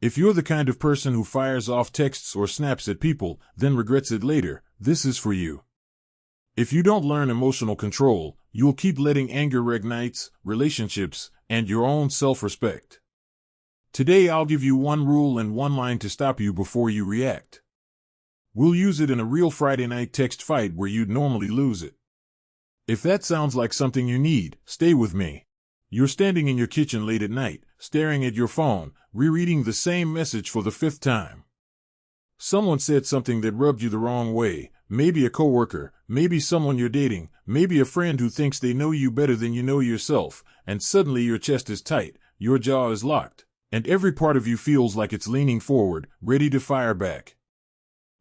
If you're the kind of person who fires off texts or snaps at people, then regrets it later, this is for you. If you don't learn emotional control, you'll keep letting anger wreck nights, relationships, and your own self-respect. Today I'll give you one rule and one line to stop you before you react. We'll use it in a real Friday night text fight where you'd normally lose it. If that sounds like something you need, stay with me. You're standing in your kitchen late at night, staring at your phone, rereading the same message for the 5th time. Someone said something that rubbed you the wrong way, maybe a coworker, maybe someone you're dating, maybe a friend who thinks they know you better than you know yourself, and suddenly your chest is tight, your jaw is locked, and every part of you feels like it's leaning forward, ready to fire back.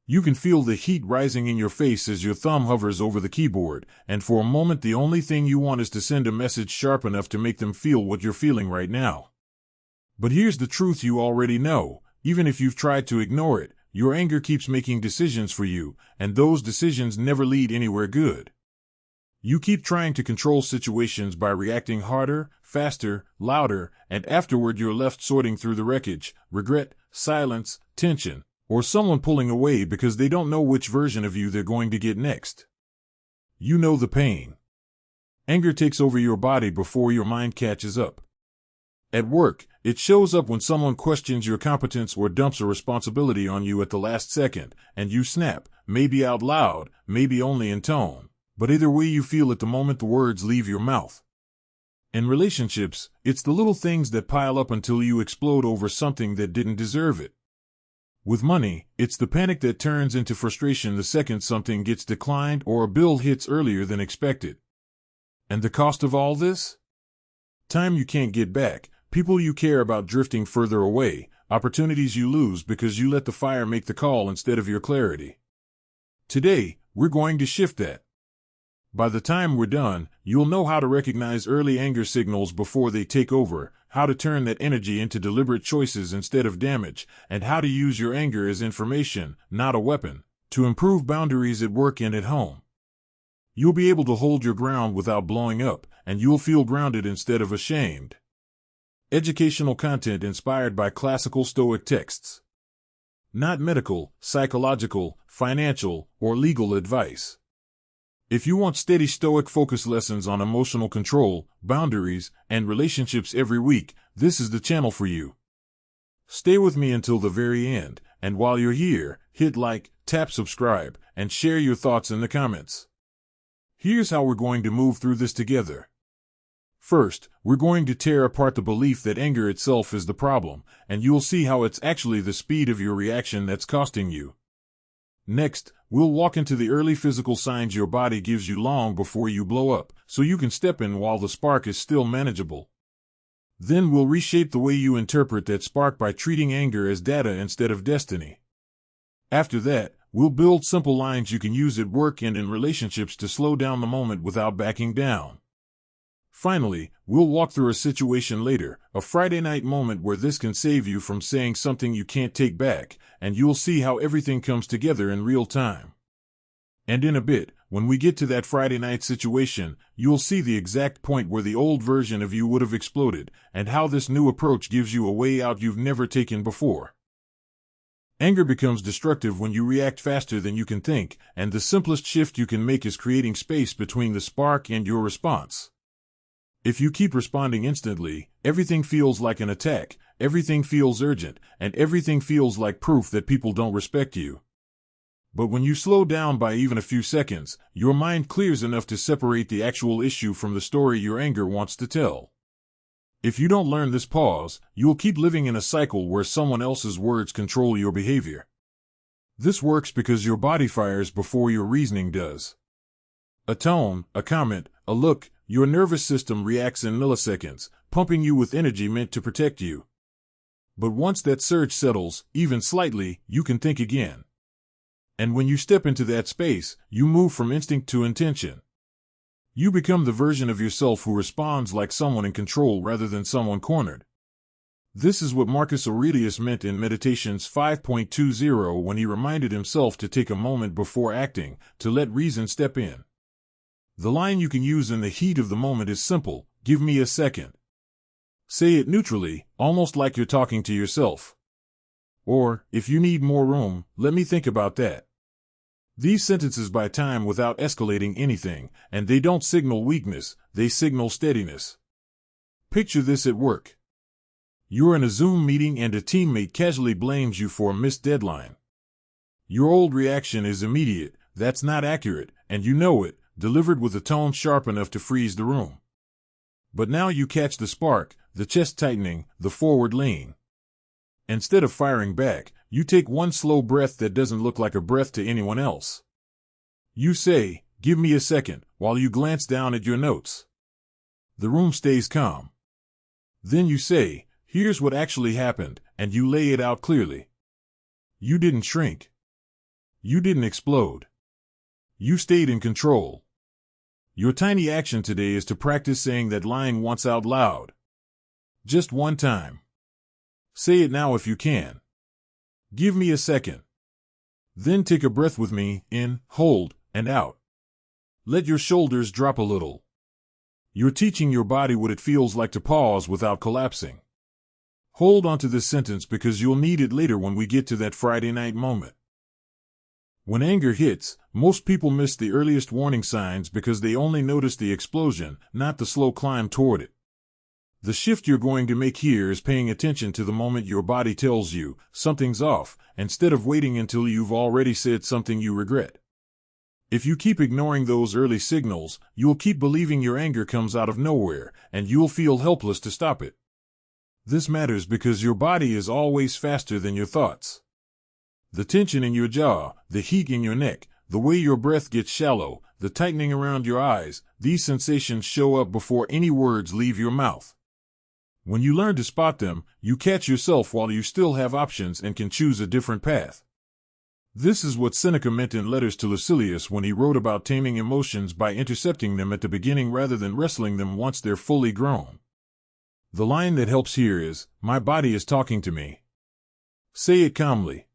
You can feel the heat rising in your face as your thumb hovers over the keyboard, and for a moment the only thing you want is to send a message sharp enough to make them feel what you're feeling right now. But here's the truth you already know, even if you've tried to ignore it, your anger keeps making decisions for you, and those decisions never lead anywhere good. You keep trying to control situations by reacting harder, faster, louder, and afterward you're left sorting through the wreckage, regret, silence, tension, or someone pulling away because they don't know which version of you they're going to get next. You know the pain. Anger takes over your body before your mind catches up. At work, it shows up when someone questions your competence or dumps a responsibility on you at the last second, and you snap, maybe out loud, maybe only in tone, but either way you feel it the moment the words leave your mouth. In relationships, it's the little things that pile up until you explode over something that didn't deserve it. With money, it's the panic that turns into frustration the second something gets declined or a bill hits earlier than expected. And the cost of all this? Time you can't get back, people you care about drifting further away, opportunities you lose because you let the fire make the call instead of your clarity. Today, we're going to shift that. By the time we're done, you'll know how to recognize early anger signals before they take over, how to turn that energy into deliberate choices instead of damage, and how to use your anger as information, not a weapon, to improve boundaries at work and at home. You'll be able to hold your ground without blowing up, and you'll feel grounded instead of ashamed. Educational content inspired by classical Stoic texts. Not medical, psychological, financial, or legal advice. If you want steady Stoic Focus lessons on emotional control, boundaries, and relationships every week, this is the channel for you. Stay with me until the very end, and while you're here, hit like, tap subscribe, and share your thoughts in the comments. Here's how we're going to move through this together. First, we're going to tear apart the belief that anger itself is the problem, and you'll see how it's actually the speed of your reaction that's costing you. Next, we'll walk into the early physical signs your body gives you long before you blow up, so you can step in while the spark is still manageable. Then we'll reshape the way you interpret that spark by treating anger as data instead of destiny. After that, we'll build simple lines you can use at work and in relationships to slow down the moment without backing down. Finally, we'll walk through a situation later, a Friday night moment where this can save you from saying something you can't take back, and you'll see how everything comes together in real time. And in a bit, when we get to that Friday night situation, you'll see the exact point where the old version of you would have exploded, and how this new approach gives you a way out you've never taken before. Anger becomes destructive when you react faster than you can think, and the simplest shift you can make is creating space between the spark and your response. If you keep responding instantly, everything feels like an attack, everything feels urgent, and everything feels like proof that people don't respect you. But when you slow down by even a few seconds, your mind clears enough to separate the actual issue from the story your anger wants to tell. If you don't learn this pause, you'll keep living in a cycle where someone else's words control your behavior. This works because your body fires before your reasoning does. A tone, a comment, a look, your nervous system reacts in milliseconds, pumping you with energy meant to protect you. But once that surge settles, even slightly, you can think again. And when you step into that space, you move from instinct to intention. You become the version of yourself who responds like someone in control rather than someone cornered. This is what Marcus Aurelius meant in Meditations 5.20 when he reminded himself to take a moment before acting, to let reason step in. The line you can use in the heat of the moment is simple: give me a second. Say it neutrally, almost like you're talking to yourself. Or, if you need more room, let me think about that. These sentences buy time without escalating anything, and they don't signal weakness, they signal steadiness. Picture this at work. You're in a Zoom meeting and a teammate casually blames you for a missed deadline. Your old reaction is immediate, that's not accurate, and you know it, delivered with a tone sharp enough to freeze the room. But now you catch the spark, the chest tightening, the forward lean. Instead of firing back, you take one slow breath that doesn't look like a breath to anyone else. You say, "Give me a second," while you glance down at your notes. The room stays calm. Then you say, "Here's what actually happened," and you lay it out clearly. You didn't shrink. You didn't explode. You stayed in control. Your tiny action today is to practice saying that line once out loud. Just one time. Say it now if you can. Give me a second. Then take a breath with me, in, hold, and out. Let your shoulders drop a little. You're teaching your body what it feels like to pause without collapsing. Hold on to this sentence because you'll need it later when we get to that Friday night moment. When anger hits, most people miss the earliest warning signs because they only notice the explosion, not the slow climb toward it. The shift you're going to make here is paying attention to the moment your body tells you something's off, instead of waiting until you've already said something you regret. If you keep ignoring those early signals, you'll keep believing your anger comes out of nowhere, and you'll feel helpless to stop it. This matters because your body is always faster than your thoughts. The tension in your jaw, the heat in your neck, the way your breath gets shallow, the tightening around your eyes, these sensations show up before any words leave your mouth. When you learn to spot them, you catch yourself while you still have options and can choose a different path. This is what Seneca meant in Letters to Lucilius when he wrote about taming emotions by intercepting them at the beginning rather than wrestling them once they're fully grown. The line that helps here is, "My body is talking to me." Say it calmly.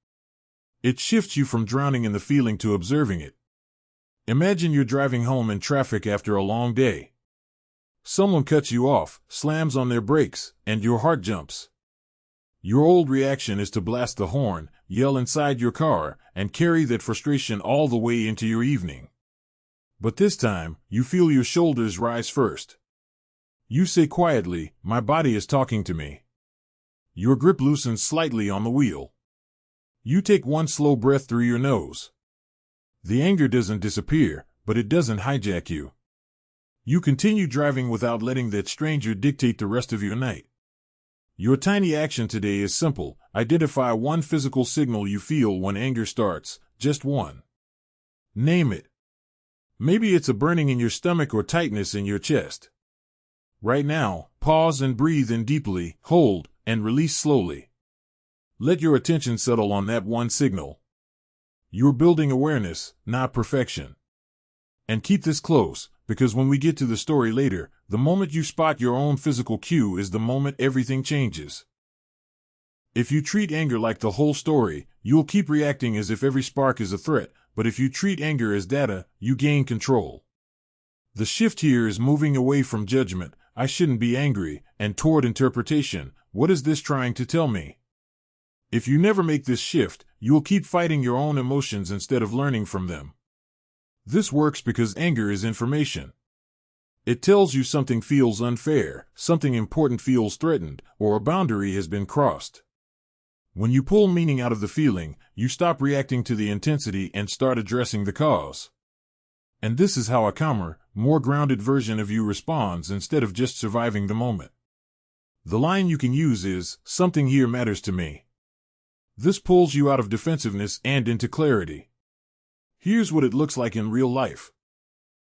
It shifts you from drowning in the feeling to observing it. Imagine you're driving home in traffic after a long day. Someone cuts you off, slams on their brakes, and your heart jumps. Your old reaction is to blast the horn, yell inside your car, and carry that frustration all the way into your evening. But this time, you feel your shoulders rise first. You say quietly, "My body is talking to me." Your grip loosens slightly on the wheel. You take one slow breath through your nose. The anger doesn't disappear, but it doesn't hijack you. You continue driving without letting that stranger dictate the rest of your night. Your tiny action today is simple. Identify one physical signal you feel when anger starts, just one. Name it. Maybe it's a burning in your stomach or tightness in your chest. Right now, pause and breathe in deeply, hold, and release slowly. Let your attention settle on that one signal. You're building awareness, not perfection. And keep this close, because when we get to the story later, the moment you spot your own physical cue is the moment everything changes. If you treat anger like the whole story, you'll keep reacting as if every spark is a threat, but if you treat anger as data, you gain control. The shift here is moving away from judgment, "I shouldn't be angry," and toward interpretation, "What is this trying to tell me?" If you never make this shift, you'll keep fighting your own emotions instead of learning from them. This works because anger is information. It tells you something feels unfair, something important feels threatened, or a boundary has been crossed. When you pull meaning out of the feeling, you stop reacting to the intensity and start addressing the cause. And this is how a calmer, more grounded version of you responds instead of just surviving the moment. The line you can use is, "Something here matters to me." This pulls you out of defensiveness and into clarity. Here's what it looks like in real life.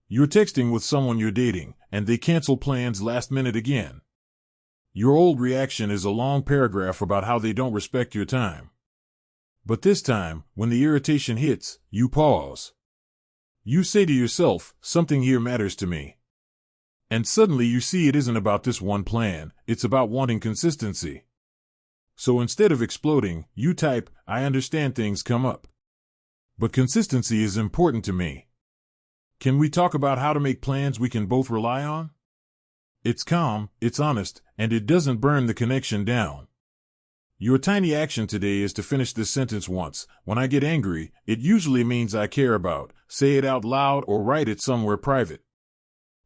You're texting with someone you're dating, and they cancel plans last minute again. Your old reaction is a long paragraph about how they don't respect your time. But this time, when the irritation hits, you pause. You say to yourself, "Something here matters to me." And suddenly you see it isn't about this one plan, it's about wanting consistency. So instead of exploding, you type, "I understand things come up. But consistency is important to me. Can we talk about how to make plans we can both rely on?" It's calm, it's honest, and it doesn't burn the connection down. Your tiny action today is to finish this sentence once. When I get angry, it usually means I care about. Say it out loud or write it somewhere private.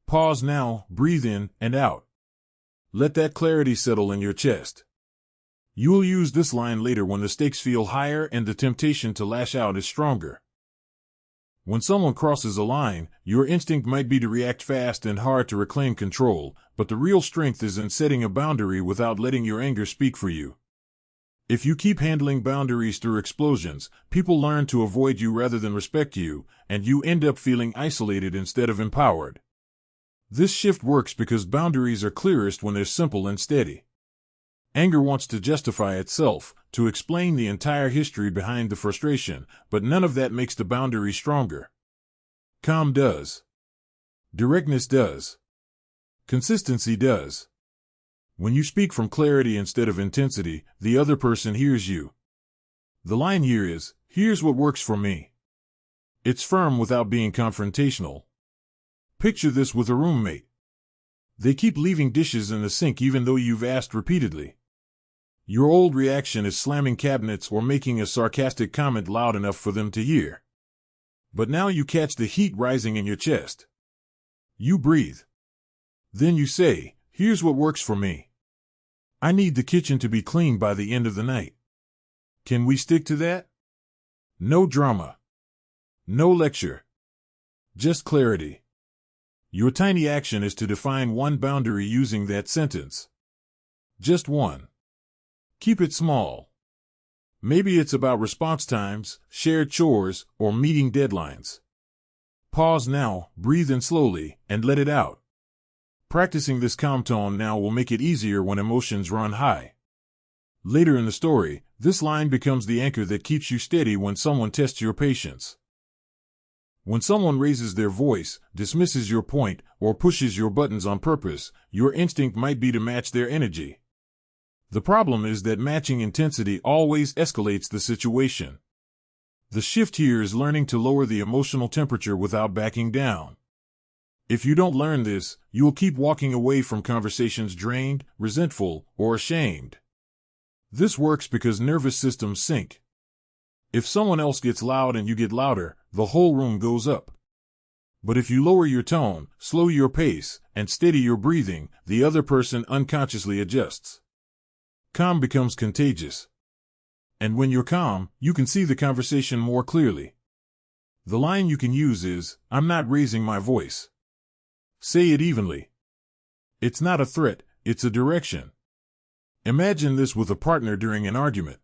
Pause now, breathe in and out. Let that clarity settle in your chest. You will use this line later when the stakes feel higher and the temptation to lash out is stronger. When someone crosses a line, your instinct might be to react fast and hard to reclaim control, but the real strength is in setting a boundary without letting your anger speak for you. If you keep handling boundaries through explosions, people learn to avoid you rather than respect you, and you end up feeling isolated instead of empowered. This shift works because boundaries are clearest when they're simple and steady. Anger wants to justify itself, to explain the entire history behind the frustration, but none of that makes the boundary stronger. Calm does. Directness does. Consistency does. When you speak from clarity instead of intensity, the other person hears you. The line here is, here's what works for me. It's firm without being confrontational. Picture this with a roommate. They keep leaving dishes in the sink even though you've asked repeatedly. Your old reaction is slamming cabinets or making a sarcastic comment loud enough for them to hear. But now you catch the heat rising in your chest. You breathe. Then you say, here's what works for me. I need the kitchen to be clean by the end of the night. Can we stick to that? No drama. No lecture. Just clarity. Your tiny action is to define one boundary using that sentence. Just one. Keep it small. Maybe it's about response times, shared chores, or meeting deadlines. Pause now, breathe in slowly, and let it out. Practicing this calm tone now will make it easier when emotions run high. Later in the story, this line becomes the anchor that keeps you steady when someone tests your patience. When someone raises their voice, dismisses your point, or pushes your buttons on purpose, your instinct might be to match their energy. The problem is that matching intensity always escalates the situation. The shift here is learning to lower the emotional temperature without backing down. If you don't learn this, you will keep walking away from conversations drained, resentful, or ashamed. This works because nervous systems sync. If someone else gets loud and you get louder, the whole room goes up. But if you lower your tone, slow your pace, and steady your breathing, the other person unconsciously adjusts. Calm becomes contagious. And when you're calm, you can see the conversation more clearly. The line you can use is, I'm not raising my voice. Say it evenly. It's not a threat, it's a direction. Imagine this with a partner during an argument.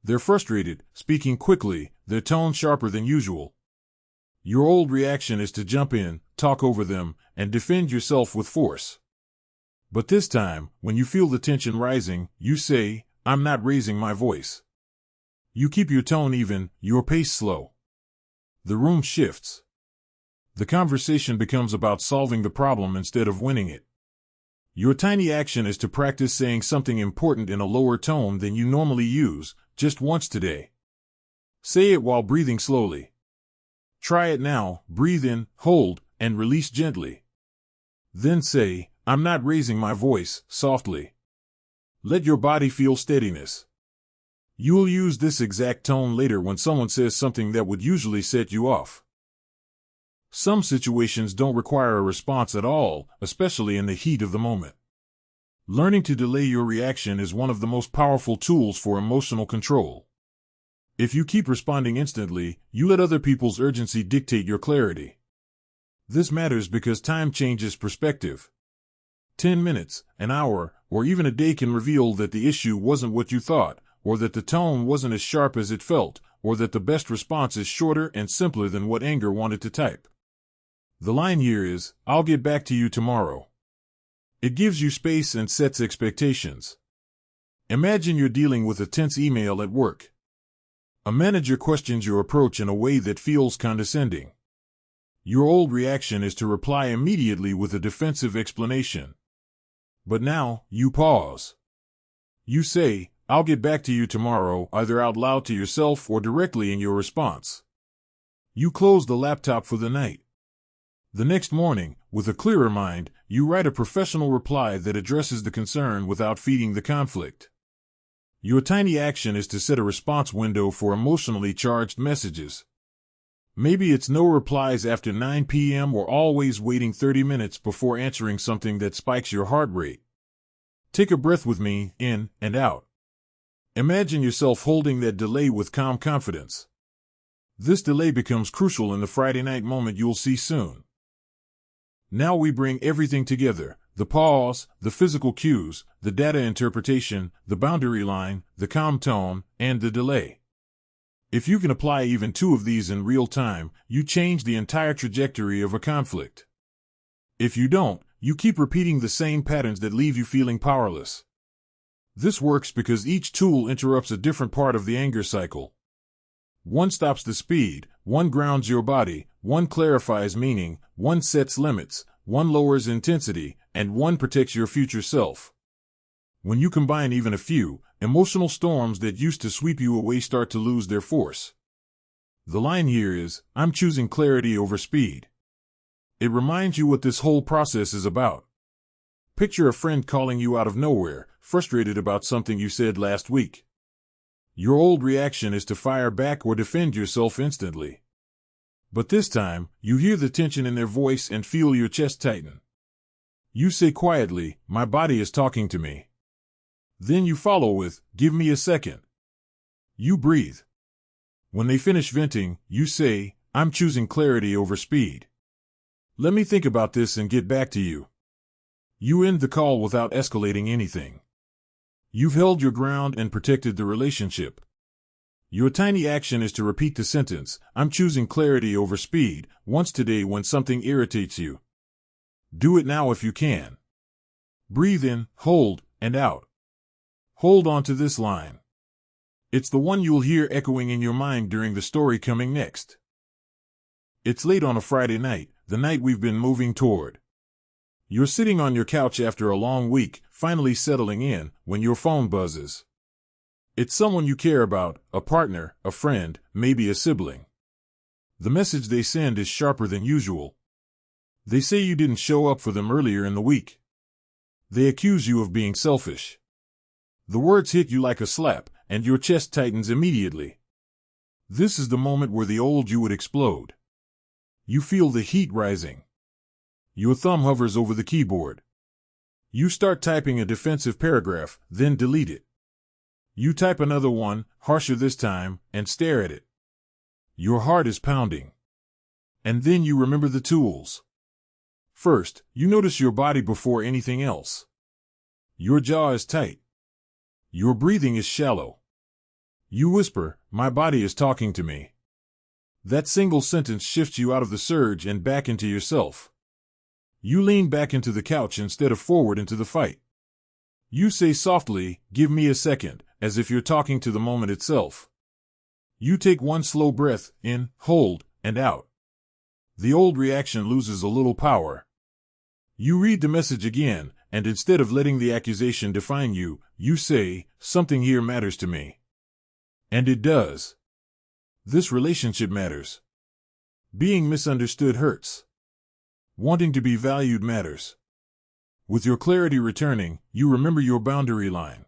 They're frustrated, speaking quickly, their tone sharper than usual. Your old reaction is to jump in, talk over them, and defend yourself with force. But this time, when you feel the tension rising, you say, I'm not raising my voice. You keep your tone even, your pace slow. The room shifts. The conversation becomes about solving the problem instead of winning it. Your tiny action is to practice saying something important in a lower tone than you normally use, just once today. Say it while breathing slowly. Try it now, breathe in, hold, and release gently. Then say, I'm not raising my voice, softly. Let your body feel steadiness. You will use this exact tone later when someone says something that would usually set you off. Some situations don't require a response at all, especially in the heat of the moment. Learning to delay your reaction is one of the most powerful tools for emotional control. If you keep responding instantly, you let other people's urgency dictate your clarity. This matters because time changes perspective. 10 minutes, an hour, or even a day can reveal that the issue wasn't what you thought, or that the tone wasn't as sharp as it felt, or that the best response is shorter and simpler than what anger wanted to type. The line here is, I'll get back to you tomorrow. It gives you space and sets expectations. Imagine you're dealing with a tense email at work. A manager questions your approach in a way that feels condescending. Your old reaction is to reply immediately with a defensive explanation. But now, you pause. You say, I'll get back to you tomorrow, either out loud to yourself or directly in your response. You close the laptop for the night. The next morning, with a clearer mind, you write a professional reply that addresses the concern without feeding the conflict. Your tiny action is to set a response window for emotionally charged messages. Maybe it's no replies after 9 p.m. or always waiting 30 minutes before answering something that spikes your heart rate. Take a breath with me, in and out. Imagine yourself holding that delay with calm confidence. This delay becomes crucial in the Friday night moment you'll see soon. Now we bring everything together: the pause, the physical cues, the data interpretation, the boundary line, the calm tone, and the delay. If you can apply even 2 of these in real time, you change the entire trajectory of a conflict. If you don't, you keep repeating the same patterns that leave you feeling powerless. This works because each tool interrupts a different part of the anger cycle. One stops the speed, one grounds your body, one clarifies meaning, one sets limits, one lowers intensity, and one protects your future self. When you combine even a few, emotional storms that used to sweep you away start to lose their force. The line here is, I'm choosing clarity over speed. It reminds you what this whole process is about. Picture a friend calling you out of nowhere, frustrated about something you said last week. Your old reaction is to fire back or defend yourself instantly. But this time, you hear the tension in their voice and feel your chest tighten. You say quietly, my body is talking to me. Then you follow with, give me a second. You breathe. When they finish venting, you say, I'm choosing clarity over speed. Let me think about this and get back to you. You end the call without escalating anything. You've held your ground and protected the relationship. Your tiny action is to repeat the sentence, I'm choosing clarity over speed, once today when something irritates you. Do it now if you can. Breathe in, hold, and out. Hold on to this line. It's the one you'll hear echoing in your mind during the story coming next. It's late on a Friday night, the night we've been moving toward. You're sitting on your couch after a long week, finally settling in, when your phone buzzes. It's someone you care about, a partner, a friend, maybe a sibling. The message they send is sharper than usual. They say you didn't show up for them earlier in the week. They accuse you of being selfish. The words hit you like a slap, and your chest tightens immediately. This is the moment where the old you would explode. You feel the heat rising. Your thumb hovers over the keyboard. You start typing a defensive paragraph, then delete it. You type another one, harsher this time, and stare at it. Your heart is pounding. And then you remember the tools. First, you notice your body before anything else. Your jaw is tight. Your breathing is shallow. You whisper, my body is talking to me. That single sentence shifts you out of the surge and back into yourself. You lean back into the couch instead of forward into the fight. You say softly, give me a second, as if you're talking to the moment itself. You take one slow breath, in, hold, and out. The old reaction loses a little power. You read the message again, and instead of letting the accusation define you, you say, something here matters to me. And it does. This relationship matters. Being misunderstood hurts. Wanting to be valued matters. With your clarity returning, you remember your boundary line.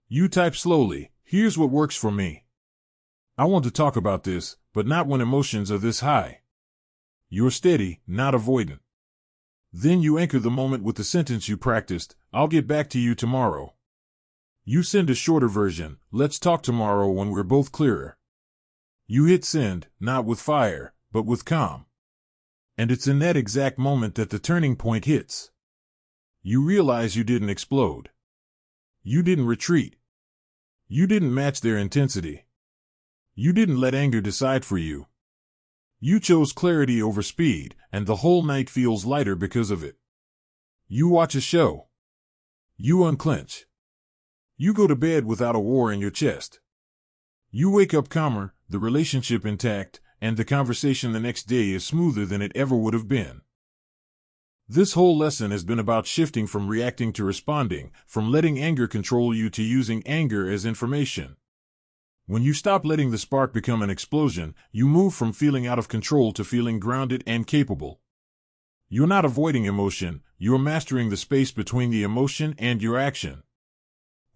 You type slowly, here's what works for me. I want to talk about this, but not when emotions are this high. You're steady, not avoidant. Then you anchor the moment with the sentence you practiced, I'll get back to you tomorrow. You send a shorter version, let's talk tomorrow when we're both clearer. You hit send, not with fire, but with calm. And it's in that exact moment that the turning point hits. You realize you didn't explode. You didn't retreat. You didn't match their intensity. You didn't let anger decide for you. You chose clarity over speed, and the whole night feels lighter because of it. You watch a show. You unclench. You go to bed without a war in your chest. You wake up calmer, the relationship intact, and the conversation the next day is smoother than it ever would have been. This whole lesson has been about shifting from reacting to responding, from letting anger control you to using anger as information. When you stop letting the spark become an explosion, you move from feeling out of control to feeling grounded and capable. You're not avoiding emotion, you're mastering the space between the emotion and your action.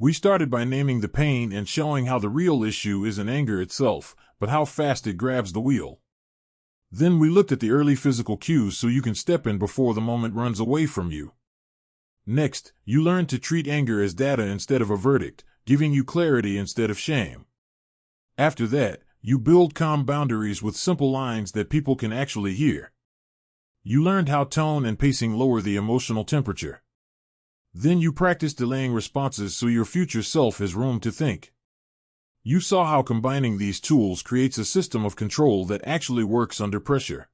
We started by naming the pain and showing how the real issue isn't anger itself, but how fast it grabs the wheel. Then we looked at the early physical cues so you can step in before the moment runs away from you. Next, you learned to treat anger as data instead of a verdict, giving you clarity instead of shame. After that, you build calm boundaries with simple lines that people can actually hear. You learned how tone and pacing lower the emotional temperature. Then you practiced delaying responses so your future self has room to think. You saw how combining these tools creates a system of control that actually works under pressure.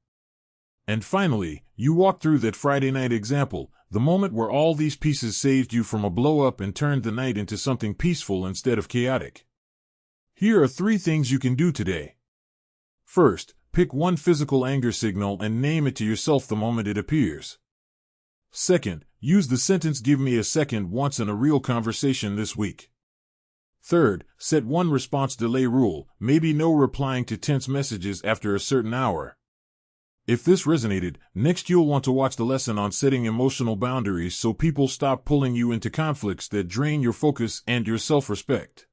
And finally, you walked through that Friday night example, the moment where all these pieces saved you from a blow-up and turned the night into something peaceful instead of chaotic. Here are 3 things you can do today. First, pick one physical anger signal and name it to yourself the moment it appears. Second, use the sentence "give me a second" once in a real conversation this week. Third, set one response delay rule, maybe no replying to tense messages after a certain hour. If this resonated, next you'll want to watch the lesson on setting emotional boundaries so people stop pulling you into conflicts that drain your focus and your self-respect.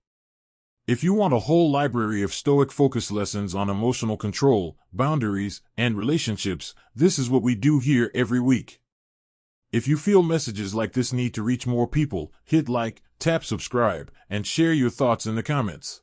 If you want a whole library of Stoic Focus lessons on emotional control, boundaries, and relationships, this is what we do here every week. If you feel messages like this need to reach more people, hit like, tap subscribe, and share your thoughts in the comments.